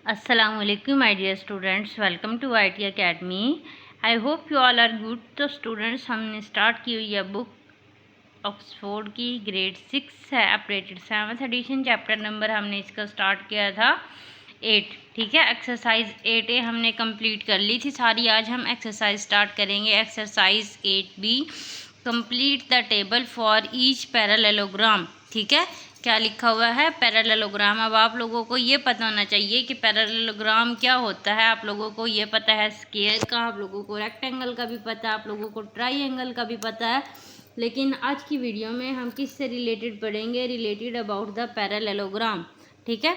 Assalamualaikum my dear students, welcome to IT Academy. I hope you all are good. तो students हमने start की हुई है book Oxford की ग्रेड 6 है updated 7th addition. Chapter number हमने इसका स्टार्ट किया था 8। ठीक है, एक्सरसाइज 8A हमने कंप्लीट कर ली थी सारी। आज हम एक्सरसाइज स्टार्ट करेंगे। Exercise 8B, complete the table for each parallelogram. ठीक है, क्या लिखा हुआ है? पैरेललोग्राम। अब आप लोगों को ये पता होना चाहिए कि पैरेललोग्राम क्या होता है। आप लोगों को ये पता है स्क्वायर का, आप लोगों को रेक्टेंगल का भी पता है, आप लोगों को ट्राइंगल का भी पता है। लेकिन आज की वीडियो में हम किससे रिलेटेड पढ़ेंगे? Related about the parallelogram. ठीक है,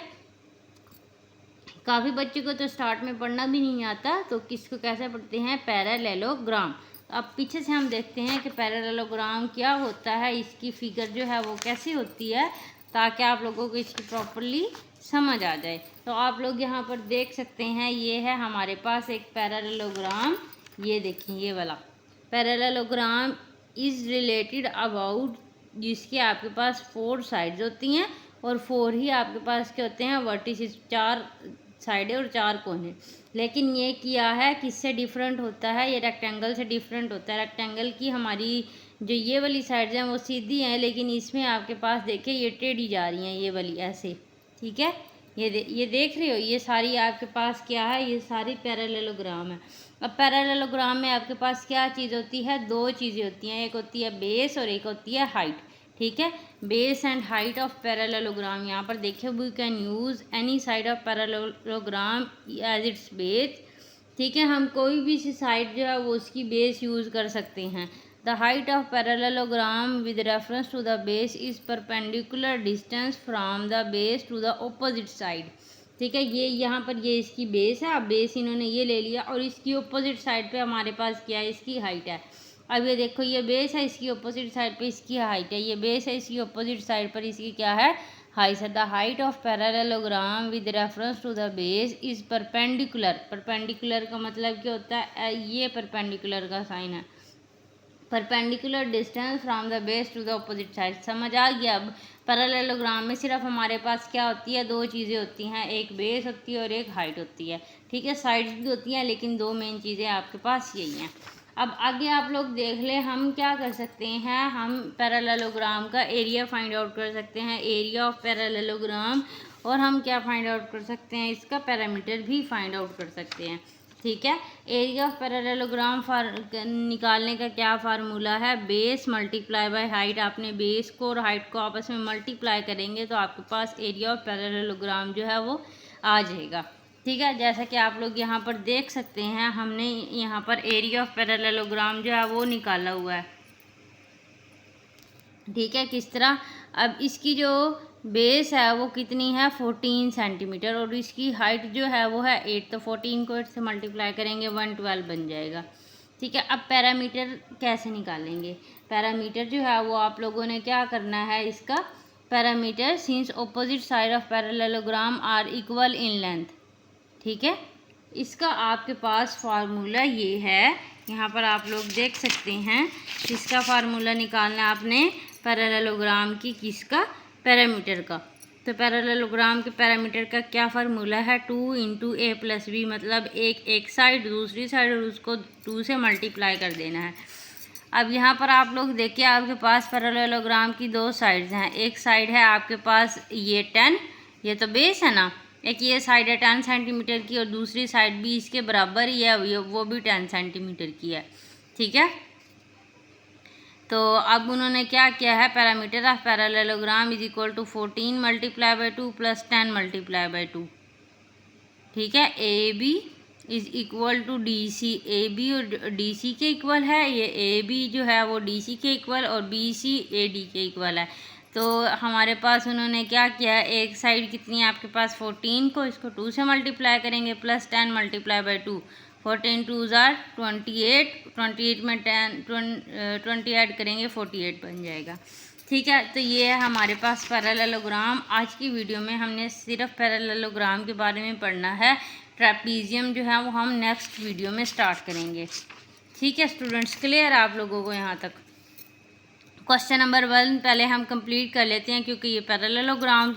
काफ़ी बच्चों को तो स्टार्ट में पढ़ना भी नहीं आता, तो किसको कैसे पढ़ते हैं? पैरेललोग्राम। अब पीछे से हम देखते हैं कि पैरेललोग्राम क्या होता है, इसकी फिगर जो है वो कैसी होती है, ताकि आप लोगों को इसकी प्रॉपरली समझ आ जाए। तो आप लोग यहाँ पर देख सकते हैं, ये है हमारे पास एक पैरेललोग्राम। ये देखिए, ये वाला पैरेललोग्राम इज़ रिलेटेड अबाउट, जिसके आपके पास 4 साइड्स होती हैं और 4 ही आपके पास क्या होते हैं? वर्टिसेस, 4 साइडें और 4 कोने। लेकिन ये किया है किससे डिफरेंट होता है? ये रेक्टेंगल से डिफरेंट होता है। रेक्टेंगल की हमारी जो ये वाली साइड्स हैं वो सीधी हैं, लेकिन इसमें आपके पास देखिए ये टेढ़ी जा रही हैं, ये वाली ऐसे। ठीक है, ये देख रहे हो, ये सारी आपके पास क्या है? ये सारी पैरेललोग्राम है। अब पैरेललोग्राम में आपके पास क्या चीज़ होती है? 2 चीज़ें होती हैं, एक होती है बेस और एक होती है हाइट। ठीक है, base and height of parallelogram. यहाँ पर देखिए, we can use any side of parallelogram as its base. ठीक है, हम कोई भी सी साइड जो है वो उसकी बेस यूज़ कर सकते हैं। The height of parallelogram with reference to the base is perpendicular distance from the base to the opposite side. ठीक है, ये यहाँ पर ये इसकी बेस है। अब बेस इन्होंने ये ले लिया और इसकी ऑपोजिट साइड पे हमारे पास क्या है? इसकी हाइट है। अब ये देखो, ये बेस है, इसकी ऑपोजिट साइड पे इसकी हाइट है। ये बेस है, इसकी ऑपोजिट साइड पर इसकी क्या है? हाइट है। The height of parallelogram with reference to the base is perpendicular. Perpendicular का मतलब क्या होता है? ये परपेंडिकुलर का साइन है। Perpendicular distance from the base to the opposite side. समझ आ गया? अब पैरेललोग्राम में सिर्फ हमारे पास क्या होती है? 2 चीज़ें होती हैं, एक बेस होती है और एक हाइट होती है। ठीक है, साइड्स भी होती हैं, लेकिन 2 मेन चीज़ें आपके पास यही हैं। अब आगे आप लोग देख लें, हम क्या कर सकते हैं? हम पैरेललोग्राम का एरिया फाइंड आउट कर सकते हैं, एरिया ऑफ पैरेललोग्राम। और हम क्या फाइंड आउट कर सकते हैं? इसका पैरामीटर भी फाइंड आउट कर सकते हैं। ठीक है, एरिया ऑफ पैरेललोग्राम निकालने का क्या फार्मूला है? Base multiply by height. आपने बेस को और हाइट को आपस में मल्टीप्लाई करेंगे तो आपके पास एरिया ऑफ पैरेललोग्राम जो है वो आ जाएगा। ठीक है, जैसा कि आप लोग यहाँ पर देख सकते हैं, हमने यहाँ पर एरिया ऑफ पैरेललोग्राम जो है वो निकाला हुआ है। ठीक है, किस तरह? अब इसकी जो बेस है वो कितनी है? 14 सेंटीमीटर, और इसकी हाइट जो है वो है 8। तो 14 को 8 से मल्टीप्लाई करेंगे, 112 बन जाएगा। ठीक है, अब पैरामीटर कैसे निकालेंगे? पैरामीटर जो है वो आप लोगों ने क्या करना है? इसका parameter, since opposite side of parallelogram are equal in length. ठीक है, इसका आपके पास फार्मूला ये है, यहाँ पर आप लोग देख सकते हैं। इसका फार्मूला निकालना है आपने पैरेललोग्राम की, किसका? पैरामीटर का। तो पैरेललोग्राम के पैरामीटर का क्या फार्मूला है? 2 इंटू ए प्लस बी। मतलब एक साइड, दूसरी साइड, और उसको 2 से मल्टीप्लाई कर देना है। अब यहाँ पर आप लोग देखिए, आपके पास पैरेललोग्राम की 2 साइड्स हैं। एक साइड है आपके पास ये 10, ये तो बेस है ना। एक ये साइड है 10 सेंटीमीटर की, और दूसरी साइड भी इसके बराबर ही है, वो भी 10 सेंटीमीटर की है। ठीक है, तो अब उन्होंने क्या किया है? Parameter of parallelogram is equal to 14 multiply by 2 plus 10 multiply by 2। ठीक है, A B is equal to D C. A B और डी सी के इक्वल है, ये ए बी जो है वो डी सी के इक्वल, और बी सी ए डी के इक्वल है। तो हमारे पास उन्होंने क्या किया है? एक साइड कितनी है आपके पास? 14 को, इसको 2 से मल्टीप्लाई करेंगे, प्लस 10 मल्टीप्लाई बाई 2। 14 2 ज़ार 28, 28 में 20 ऐड करेंगे, 48 बन जाएगा। ठीक है, तो ये है हमारे पास पैरेललोग्राम। आज की वीडियो में हमने सिर्फ पैरेललोग्राम के बारे में पढ़ना है। ट्रेपीजियम जो है वो हम नेक्स्ट वीडियो में स्टार्ट करेंगे। ठीक है स्टूडेंट्स, क्लियर आप लोगों को यहाँ तक? क्वेश्चन नंबर 1 पहले हम कंप्लीट कर लेते हैं, क्योंकि ये पैरेललोग्राम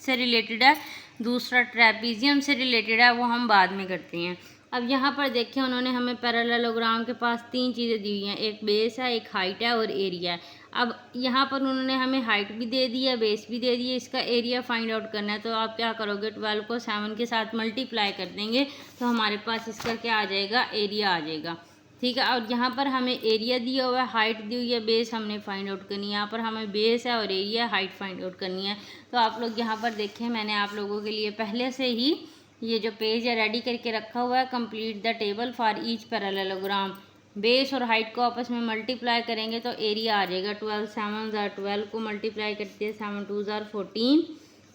से रिलेटेड है। दूसरा ट्रेपीजियम से रिलेटेड है, वो हम बाद में करते हैं। अब यहाँ पर देखें, उन्होंने हमें पैरेललोग्राम के पास 3 चीज़ें दी हुई हैं, एक बेस है, एक हाइट है और एरिया है। अब यहाँ पर उन्होंने हमें हाइट भी दे दी है, बेस भी दे दी है, इसका एरिया फाइंड आउट करना है। तो आप क्या करोगे, 12 को 7 के साथ मल्टीप्लाई कर देंगे तो हमारे पास इसका क्या आ जाएगा, एरिया आ जाएगा। ठीक है, और यहाँ पर हमें एरिया दिया हुआ है, हाइट दी हुई है, बेस हमने फाइंड आउट करनी है। यहाँ पर हमें बेस है और एरिया हाइट फाइंड आउट करनी है। तो आप लोग यहाँ पर देखें, मैंने आप लोगों के लिए पहले से ही ये जो पेज है रेडी करके रखा हुआ है। Complete the table for each parallelogram. Base और हाइट को आपस में मल्टीप्लाई करेंगे तो एरिया आ जाएगा। 12 7 ज़ार 12 को मल्टीप्लाई करते हैं, 7 2 ज़ार 14,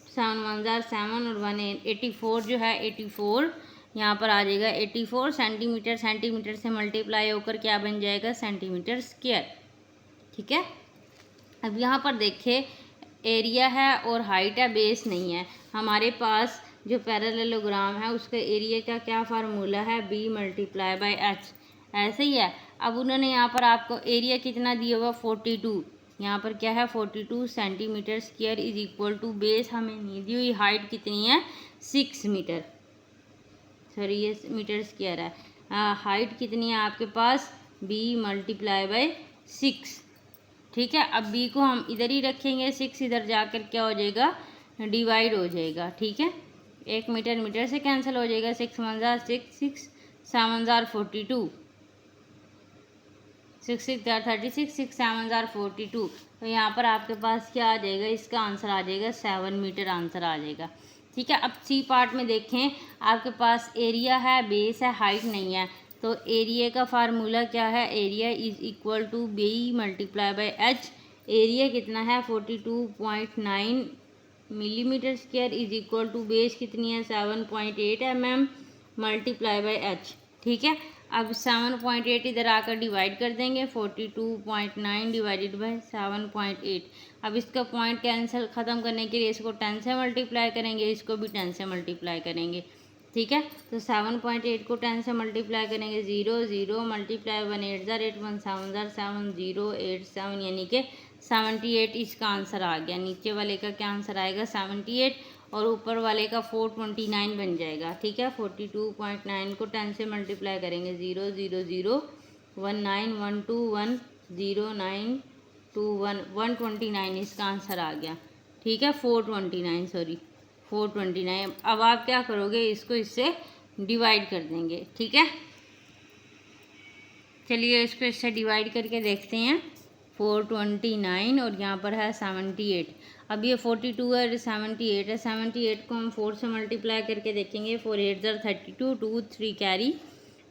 7 1 ज़ार 7 और 1 84 जो है 84 यहाँ पर आ जाएगा 84 सेंटीमीटर। सेंटीमीटर से मल्टीप्लाई होकर क्या बन जाएगा, सेंटीमीटर स्क्वायर। ठीक है, अब यहाँ पर देखें, एरिया है और हाइट है, बेस नहीं है। हमारे पास जो पैरेललोग्राम है उसका एरिया का क्या फार्मूला है, b मल्टीप्लाई बाई एच। ऐसे ही है। अब उन्होंने यहाँ पर आपको एरिया कितना दिया हुआ, 42। यहाँ पर क्या है, 42 centimetre square is equal to, base हमें नहीं दी हुई, हाइट कितनी है 6 मीटर, सॉरी ये मीटर स्क्वायर है। हाइट कितनी है आपके पास, b मल्टीप्लाई बाई 6। ठीक है, अब b को हम इधर ही रखेंगे, 6 इधर जाकर क्या हो जाएगा, डिवाइड हो जाएगा। ठीक है, 1 मीटर मीटर से कैंसिल हो जाएगा, 6 1 ज़ार 6, 6 7 ज़ार 42, 6 6 ज़ार 36, 6 7 ज़ार 42। तो यहाँ पर आपके पास क्या आ जाएगा, इसका आंसर आ जाएगा 7 मीटर आंसर आ जाएगा। ठीक है, अब सी पार्ट में देखें, आपके पास एरिया है, बेस है, हाइट नहीं है। तो एरिया का फार्मूला क्या है, area is equal to b multiply by H. Area कितना है 42.9 millimetre square is equal to base कितनी है 7.8 mm मल्टीप्लाई बाई एच। ठीक है, अब 7.8 इधर आकर डिवाइड कर देंगे, 42.9 डिवाइडेड बाई 7.8। अब इसका पॉइंट कैंसिल ख़त्म करने के लिए इसको 10 से मल्टीप्लाई करेंगे, इसको भी 10 से मल्टीप्लाई करेंगे। ठीक है, तो 7.8 को 10 से मल्टीप्लाई करेंगे, 0 0 मल्टीप्लाई 1 8 ज़ार 8 1 7 ज़ार 7 0 8 7 यानी कि 78 इसका आंसर आ गया। नीचे वाले का क्या आंसर आएगा 78 और ऊपर वाले का 429 बन जाएगा। ठीक है, 42.9 को 10 से मल्टीप्लाई करेंगे, 0 0 0 1 9 1 2 1 0 9 2 1 129 इसका आंसर आ गया। ठीक है, 429 सॉरी 429। अब आप क्या करोगे, इसको इससे डिवाइड कर देंगे। ठीक है, चलिए इसको इससे डिवाइड करके देखते हैं। 429 और यहाँ पर है 78। अब ये 42 है, 78 है, 78 को हम 4 से मल्टीप्लाई करके देखेंगे, 4 8 ज़ार 32, 2 3 कैरी,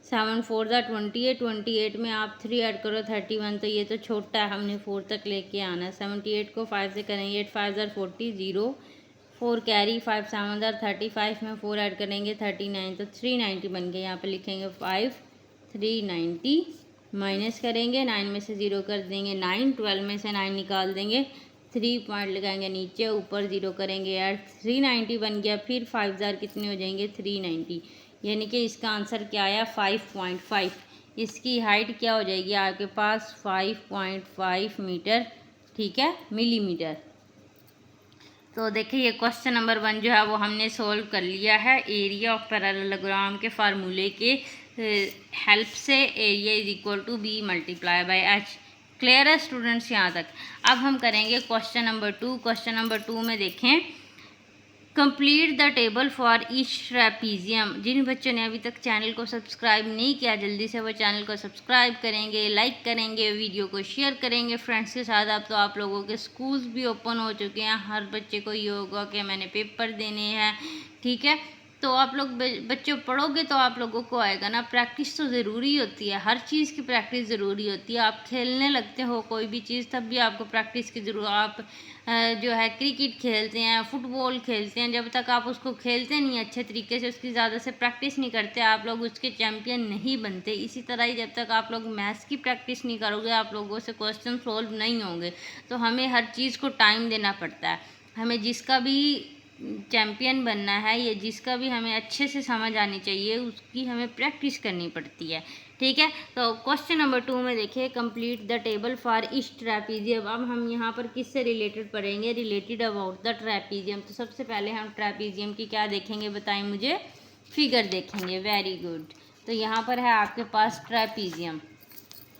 7 4 ज़ार 28, 28 में आप 3 ऐड करो 31, तो ये तो छोटा है, हमने 4 तक लेके आना है। 78 को 5 से करेंगे, 8 5 ज़ार 40, 0 4 कैरी, 5 7 ज़ार 35 में 4 ऐड करेंगे 39, तो 390 बन गए। यहाँ पे लिखेंगे 5 390 माइनस करेंगे, 9 में से 0 कर देंगे 9, 12 में से 9 निकाल देंगे, 3 पॉइंट लगाएंगे नीचे, ऊपर 0 करेंगे ऐड, 390 बन गया। फिर 5 ज़ार कितने हो जाएंगे 390, यानी कि इसका आंसर क्या आया 5.5। इसकी हाइट क्या हो जाएगी आपके पास 5.5 मीटर। ठीक है, मिलीमीटर। तो देखिए ये क्वेश्चन नंबर 1 जो है वो हमने सोल्व कर लिया है। एरिया ऑफ पैरेललोग्राम के फार्मूले के हेल्प से area is equal to b multiply by H. Clear है स्टूडेंट्स यहाँ तक। अब हम करेंगे क्वेश्चन नंबर 2। क्वेश्चन नंबर 2 में देखें, complete the table for each trapezium. जिन बच्चों ने अभी तक चैनल को सब्सक्राइब नहीं किया, जल्दी से वो चैनल को सब्सक्राइब करेंगे, लाइक करेंगे, वीडियो को शेयर करेंगे फ्रेंड्स के साथ। अब तो आप लोगों के स्कूल्स भी ओपन हो चुके हैं, हर बच्चे को ये होगा कि मैंने पेपर देने हैं। ठीक है, तो आप लोग बच्चों पढ़ोगे तो आप लोगों को आएगा ना। प्रैक्टिस तो ज़रूरी होती है, हर चीज़ की प्रैक्टिस ज़रूरी होती है। आप खेलने लगते हो कोई भी चीज़, तब भी आपको प्रैक्टिस की ज़रूरत। आप जो है क्रिकेट खेलते हैं, फुटबॉल खेलते हैं, जब तक आप उसको खेलते नहीं अच्छे तरीके से, उसकी ज़्यादा से प्रैक्टिस नहीं करते, आप लोग उसके चैम्पियन नहीं बनते। इसी तरह ही जब तक आप लोग मैथ्स की प्रैक्टिस नहीं करोगे, आप लोगों से क्वेश्चन सॉल्व नहीं होंगे। तो हमें हर चीज़ को टाइम देना पड़ता है। हमें जिसका भी चैम्पियन बनना है, ये जिसका भी हमें अच्छे से समझ आनी चाहिए, उसकी हमें प्रैक्टिस करनी पड़ती है। ठीक है, तो क्वेश्चन नंबर 2 में देखिए, complete the table for each trapezium. अब हम यहाँ पर किससे रिलेटेड पढ़ेंगे, रिलेटेड अबाउट द ट्रैपीजियम। तो सबसे पहले हम ट्रैपीजियम की क्या देखेंगे, बताएं मुझे, फिगर देखेंगे। Very good. तो यहाँ पर है आपके पास ट्रैपीजियम,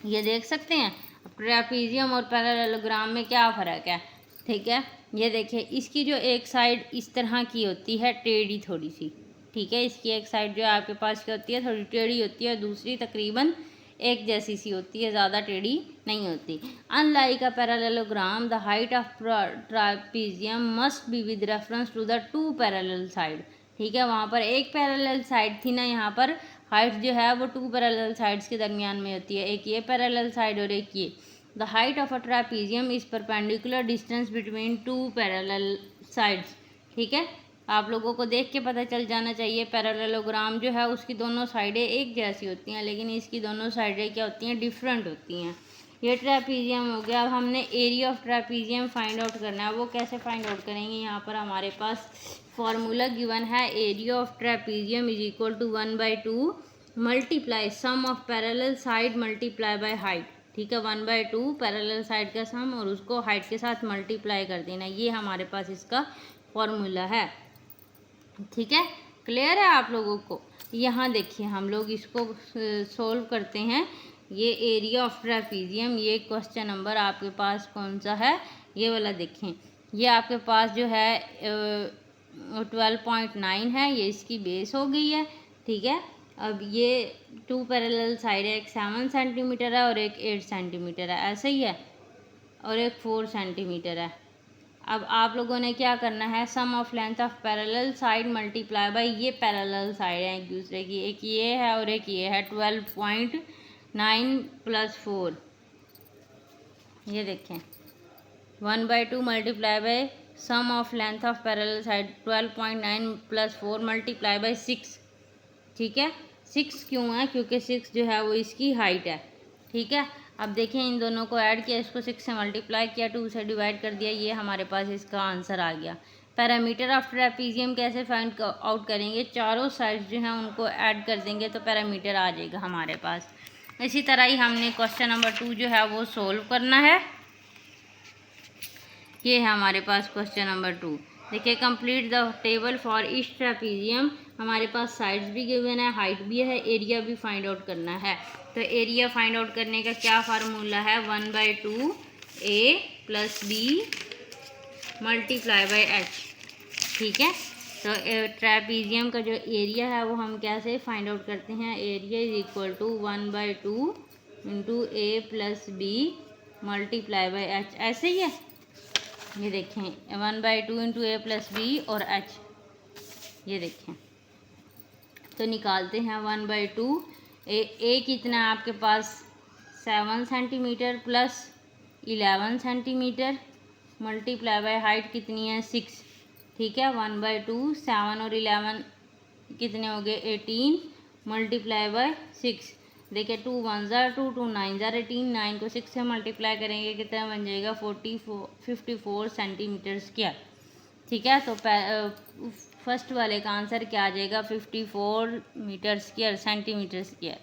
ये देख सकते हैं। अब ट्रैपीजियम और पैरेललोग्राम में क्या फ़र्क है, ठीक है, ये देखिए, इसकी जो एक साइड इस तरह की होती है, टेढ़ी थोड़ी सी, ठीक है, इसकी एक साइड जो आपके पास क्या होती है, थोड़ी टेढ़ी होती है, दूसरी तकरीबन एक जैसी सी होती है, ज़्यादा टेढ़ी नहीं होती। Unlike a parallelogram the height of trapezium must be with reference to the two parallel side. ठीक है, वहाँ पर एक पैरेलल साइड थी ना, यहाँ पर हाइट जो है वो टू पैरेलल साइड्स के दरमियान में होती है, एक ये पैरेलल साइड और एक ये। The height of a trapezium is perpendicular distance between two parallel sides. ठीक है, आप लोगों को देख के पता चल जाना चाहिए, पैरेललोग्राम जो है उसकी दोनों साइडें एक जैसी होती हैं, लेकिन इसकी दोनों साइडें क्या होती हैं, डिफरेंट होती हैं। ये ट्रैपीजियम हो गया। अब हमने area of trapezium find out करना है, वो कैसे फाइंड आउट करेंगे, यहाँ पर हमारे पास फॉर्मूला गिवन है, area of trapezium is equal to 1/2 multiply sum of parallel side multiply by height. ठीक है, 1/2 पैरेलल साइड का सम और उसको हाइट के साथ मल्टीप्लाई कर देना, ये हमारे पास इसका फॉर्मूला है। ठीक है, क्लियर है आप लोगों को। यहाँ देखिए, हम लोग इसको सोल्व करते हैं। ये एरिया ऑफ ट्रैपीजियम, ये क्वेश्चन नंबर आपके पास कौन सा है, ये वाला देखें। ये आपके पास जो है 12.9 है, ये इसकी बेस हो गई है। ठीक है, अब ये टू पैरेलल साइड है, एक 7 सेंटीमीटर है और एक 8 सेंटीमीटर है, ऐसे ही है, और एक 4 सेंटीमीटर है। अब आप लोगों ने क्या करना है, sum of length of parallel side multiply by, ये पैरेलल साइड है एक दूसरे की, एक ये है और एक ये है, 12.9 + 4, ये देखें, 1/2 multiply by sum of length of parallel side 12.9 + 4 multiply by 6। ठीक है, 6 क्यों है, क्योंकि 6 जो है वो इसकी हाइट है। ठीक है, अब देखें, इन दोनों को ऐड किया, इसको 6 से मल्टीप्लाई किया, 2 से डिवाइड कर दिया, ये हमारे पास इसका आंसर आ गया। पैरामीटर ऑफ ट्रैपीजियम कैसे फाइंड आउट करेंगे, चारों साइड्स जो हैं उनको ऐड कर देंगे तो पैरामीटर आ जाएगा हमारे पास। इसी तरह ही हमने क्वेश्चन नंबर 2 जो है वो सोल्व करना है। ये है हमारे पास क्वेश्चन नंबर 2। देखिए, complete the table for each trapezium, हमारे पास साइड्स भी गिवन है, हाइट भी है, एरिया भी फाइंड आउट करना है। तो एरिया फाइंड आउट करने का क्या फार्मूला है, 1/2 A + B multiply by H। ठीक है, तो ट्रैपीजियम का जो एरिया है वो हम कैसे फाइंड आउट करते हैं, area is equal to 1/2 × A + B multiply by H, ऐसे ही है। ये देखें, 1/2 × A + B और H, ये देखें, तो निकालते हैं 1/2। ए कितना है आपके पास, 7 centimetre + 11 centimetre multiply by height कितनी है, 6। ठीक है, 1/2, 7 और 11 कितने हो गए, 18 मल्टीप्लाई बाय 6। देखिए, 2 1 ज़ार 2, 2 9 ज़ार 18, 9 को 6 से मल्टीप्लाई करेंगे कितना बन जाएगा, 54 सेंटीमीटर स्क्वायर। ठीक है, तो फर्स्ट वाले का आंसर क्या आ जाएगा, 54 मीटर स्क्वायर, सेंटीमीटर स्क्वायर।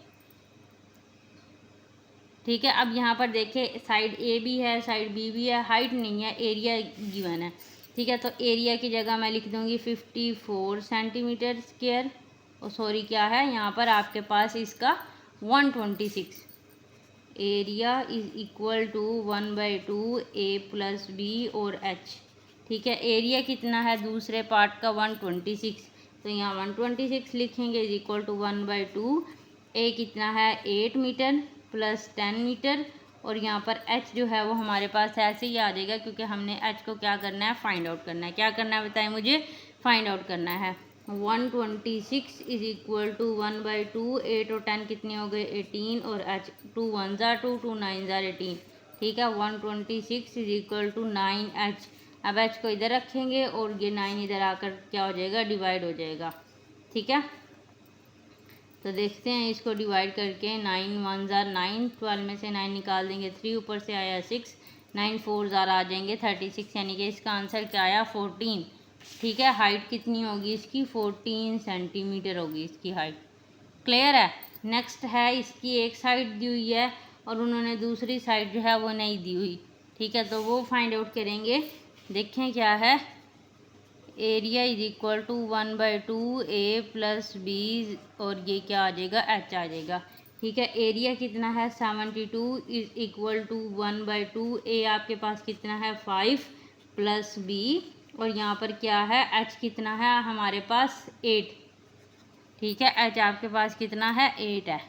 ठीक है, अब यहाँ पर देखिए, साइड ए भी है, साइड बी भी है, हाइट नहीं है, एरिया गिवन है। ठीक है, तो एरिया की जगह मैं लिख दूँगी 54 सेंटीमीटर स्क्वायर, और सॉरी क्या है यहाँ पर आपके पास इसका 126। Area is equal to 1/2 A + B और H। ठीक है, एरिया कितना है दूसरे पार्ट का, 126, तो यहाँ 126 लिखेंगे इज इक्वल टू 1/2 A कितना है, 8 मीटर + 10 मीटर, और यहाँ पर H जो है वो हमारे पास ऐसे ही आ जाएगा, क्योंकि हमने H को क्या करना है, फाइंड आउट करना है। क्या करना है बताएं मुझे, फाइंड आउट करना है। 126 इज इक्वल टू 1/2, 8 और 10 कितने हो गए, 18, और H 2 1 ज़ार 2, 2 9 ज़ार 18। ठीक है, 126 इज इक्वल टू 9H। अब H को इधर रखेंगे और ये 9 इधर आकर क्या हो जाएगा, डिवाइड हो जाएगा। ठीक है, तो देखते हैं इसको डिवाइड करके, 9 1 ज़ार 9, 12 में से 9 निकाल देंगे, 3 ऊपर से आया 6, 9 4 ज़ार आ जाएंगे 36, यानी कि इसका आंसर क्या आया, 14। ठीक है। हाइट कितनी होगी इसकी, 14 सेंटीमीटर होगी इसकी हाइट। क्लियर है। नेक्स्ट है, इसकी एक साइड दी हुई है और उन्होंने दूसरी साइड जो है वो नहीं दी हुई। ठीक है, तो वो फाइंड आउट करेंगे। देखें क्या है, area is equal to 1/2 A plus B, और ये क्या आ जाएगा, एच आ जाएगा। ठीक है, एरिया कितना है 72 इज इक्वल टू 1/2 ए, आपके पास कितना है 5 प्लस बी, और यहाँ पर क्या है एच कितना है हमारे पास 8। ठीक है, एच आपके पास कितना है 8 है।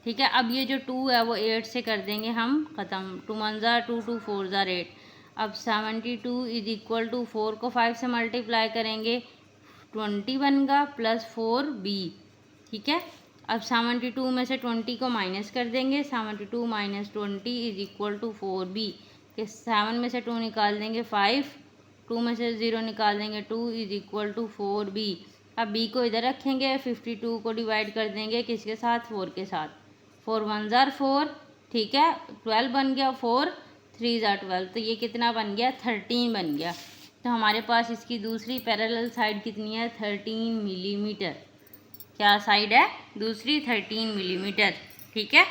ठीक है, अब ये जो 2 है वो 8 से कर देंगे हम ख़त्म। 2 1 ज़ा 2 2 4 ज़ा 8। अब 72 इज इक्वल टू 4 को 5 से मल्टीप्लाई करेंगे 20 बनेगा प्लस 4b। ठीक है, अब 72 में से 20 को माइनस कर देंगे, 72 minus 20 is equal to 4b। कि 7 में से 2 निकाल देंगे 5, 2 में से 0 निकाल देंगे 2 इज इक्वल टू 4b। अब b को इधर रखेंगे, 52 को डिवाइड कर देंगे किसके साथ, 4 के साथ। 4 1 ज़ा 4। ठीक है, 12 बन गया, 4 3 ज़ा 12, तो ये कितना बन गया 13 बन गया। तो हमारे पास इसकी दूसरी पैरेलल साइड कितनी है 13 मिलीमीटर। क्या साइड है दूसरी 13 मिलीमीटर। ठीक है,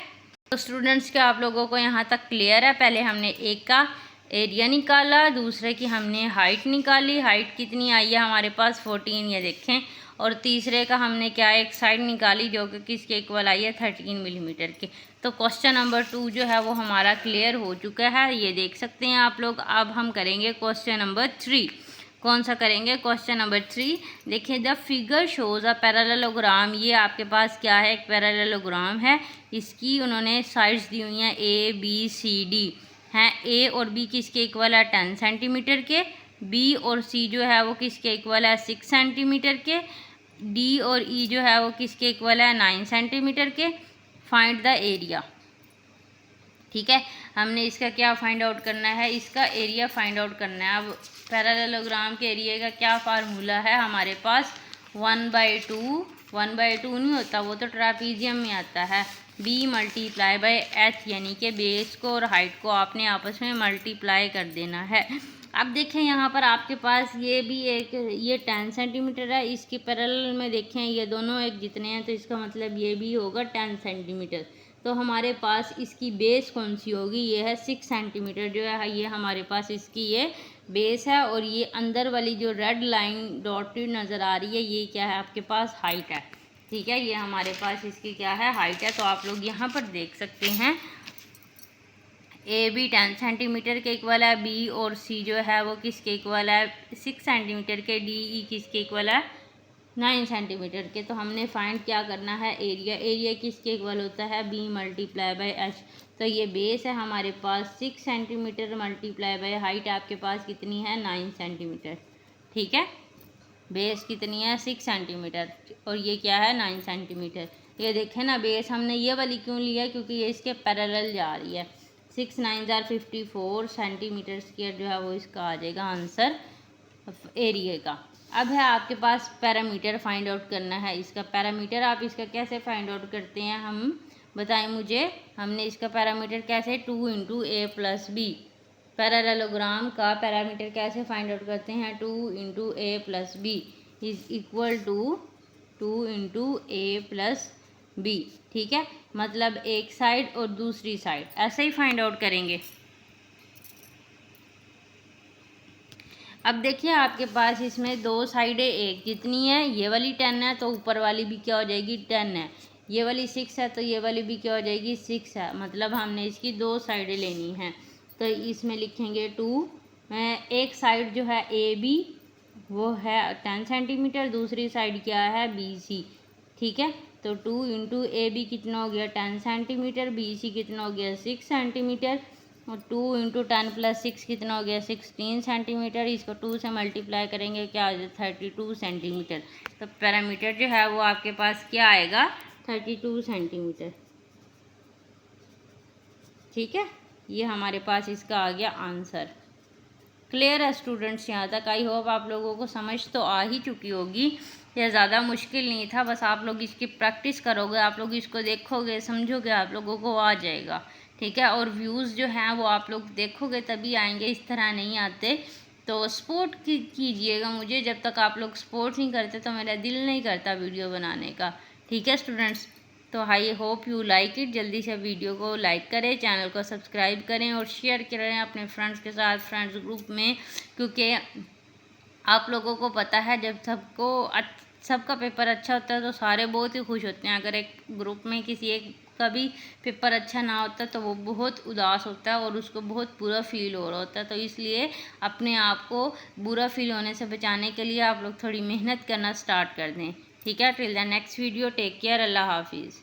तो स्टूडेंट्स क्या आप लोगों को यहाँ तक क्लियर है। पहले हमने एक का एरिया निकाला, दूसरे की हमने हाइट निकाली, हाइट कितनी आई है हमारे पास 14, ये देखें, और तीसरे का हमने क्या एक साइड निकाली जो कि किसके इक्वल आई है 13 मिलीमीटर के। तो क्वेश्चन नंबर 2 जो है वो हमारा क्लियर हो चुका है, ये देख सकते हैं आप लोग। अब हम करेंगे क्वेश्चन नंबर 3। कौन सा करेंगे, क्वेश्चन नंबर 3। देखिए, the figure shows a parallelogram, ये आपके पास क्या है, एक पैरेललोग्राम है। इसकी उन्होंने साइड्स दी हुई हैं ए बी सी डी हैं। ए और बी किसके इक्वल है 10 सेंटीमीटर के, बी और सी जो है वो किसके इक्वल है 6 सेंटीमीटर के, डी और ई जो है वो किसके इक्वल है 9 सेंटीमीटर के। Find the area. ठीक है, हमने इसका क्या फाइंड आउट करना है, इसका एरिया फाइंड आउट करना है। अब पैरेललोग्राम के एरिया का क्या फार्मूला है हमारे पास, 1/2। 1/2 नहीं होता, वो तो ट्रापीजियम में आता है। b मल्टीप्लाई बाय एच, यानी कि बेस को और हाइट को आपने आपस में मल्टीप्लाई कर देना है। अब देखें यहाँ पर आपके पास ये भी एक, ये 10 सेंटीमीटर है, इसके पैरेलल में देखें ये दोनों एक जितने हैं, तो इसका मतलब ये भी होगा 10 सेंटीमीटर। तो हमारे पास इसकी बेस कौन सी होगी, ये है 6 सेंटीमीटर जो है, ये हमारे पास इसकी ये बेस है। और ये अंदर वाली जो रेड लाइन डॉटेड नज़र आ रही है ये क्या है आपके पास हाइट है। ठीक है, ये हमारे पास इसकी क्या है हाइट है। तो आप लोग यहाँ पर देख सकते हैं ए बी 10 सेंटीमीटर के इक्वल है, बी और सी जो है वो किसके इक्वल है 6 सेंटीमीटर के, डी ई किसके इक्वल है 9 सेंटीमीटर के। तो हमने फाइंड क्या करना है एरिया। एरिया किसके इक्वल होता है बी मल्टीप्लाई बाय एच। तो ये बेस है हमारे पास 6 सेंटीमीटर मल्टीप्लाई बाय हाइट आपके पास कितनी है 9 सेंटीमीटर। ठीक है, बेस कितनी है 6 सेंटीमीटर और ये क्या है 9 सेंटीमीटर। ये देखें ना, बेस हमने ये वाली क्यों लिया, क्योंकि ये इसके पैरेलल जा रही है। 6 9 ज़ार 54 सेंटीमीटर स्क्वायर जो है वो इसका आ जाएगा आंसर एरिया का। अब है आपके पास पैरामीटर फाइंड आउट करना है। इसका पैरामीटर आप इसका कैसे फाइंड आउट करते हैं, हम बताएं मुझे। हमने इसका पैरामीटर कैसे 2 into A plus B, parallelogram का पैरामीटर कैसे फाइंड आउट करते हैं 2 into A plus B is equal to 2 into A plus B. ठीक है, मतलब एक साइड और दूसरी साइड ऐसे ही फाइंड आउट करेंगे। अब देखिए आपके पास इसमें दो साइडें एक जितनी है, ये वाली 10 है तो ऊपर वाली भी क्या हो जाएगी 10 है, ये वाली 6 है तो ये वाली भी क्या हो जाएगी 6 है। मतलब हमने इसकी दो साइडें लेनी हैं। तो इसमें लिखेंगे 2, एक साइड जो है ए बी वो है 10 सेंटीमीटर, दूसरी साइड क्या है बी सी। ठीक है, तो 2 इंटू ए बी कितना हो गया 10 सेंटीमीटर, बी सी कितना हो गया 6 सेंटीमीटर, और 2 इंटू 10 प्लस 6 कितना हो गया 16 सेंटीमीटर। इसको 2 से मल्टीप्लाई करेंगे क्या आ जाए 32 सेंटीमीटर। तो पैरामीटर जो है वो आपके पास क्या आएगा 32 सेंटीमीटर। ठीक है, ये हमारे पास इसका आ गया आंसर। क्लियर है स्टूडेंट्स, यहाँ तक आई होप आप लोगों को समझ तो आ ही चुकी होगी। यह ज़्यादा मुश्किल नहीं था, बस आप लोग इसकी प्रैक्टिस करोगे, आप लोग इसको देखोगे समझोगे, आप लोगों को आ जाएगा। ठीक है, और व्यूज़ जो हैं वो आप लोग देखोगे तभी आएंगे, इस तरह नहीं आते। तो सपोर्ट कीजिएगा मुझे। जब तक आप लोग सपोर्ट नहीं करते तो मेरा दिल नहीं करता वीडियो बनाने का। ठीक है स्टूडेंट्स, तो I hope you like it. जल्दी से वीडियो को लाइक करें, चैनल को सब्सक्राइब करें और शेयर करें अपने फ्रेंड्स के साथ, फ्रेंड्स ग्रुप में, क्योंकि आप लोगों को पता है जब सबका पेपर अच्छा होता है तो सारे बहुत ही खुश होते हैं। अगर एक ग्रुप में किसी एक का भी पेपर अच्छा ना होता तो वो बहुत उदास होता है और उसको बहुत बुरा फील हो रहा होता है। तो इसलिए अपने आप को बुरा फील होने से बचाने के लिए आप लोग थोड़ी मेहनत करना स्टार्ट कर दें। ठीक है, till the next video, take care, अल्लाह हाफिज़।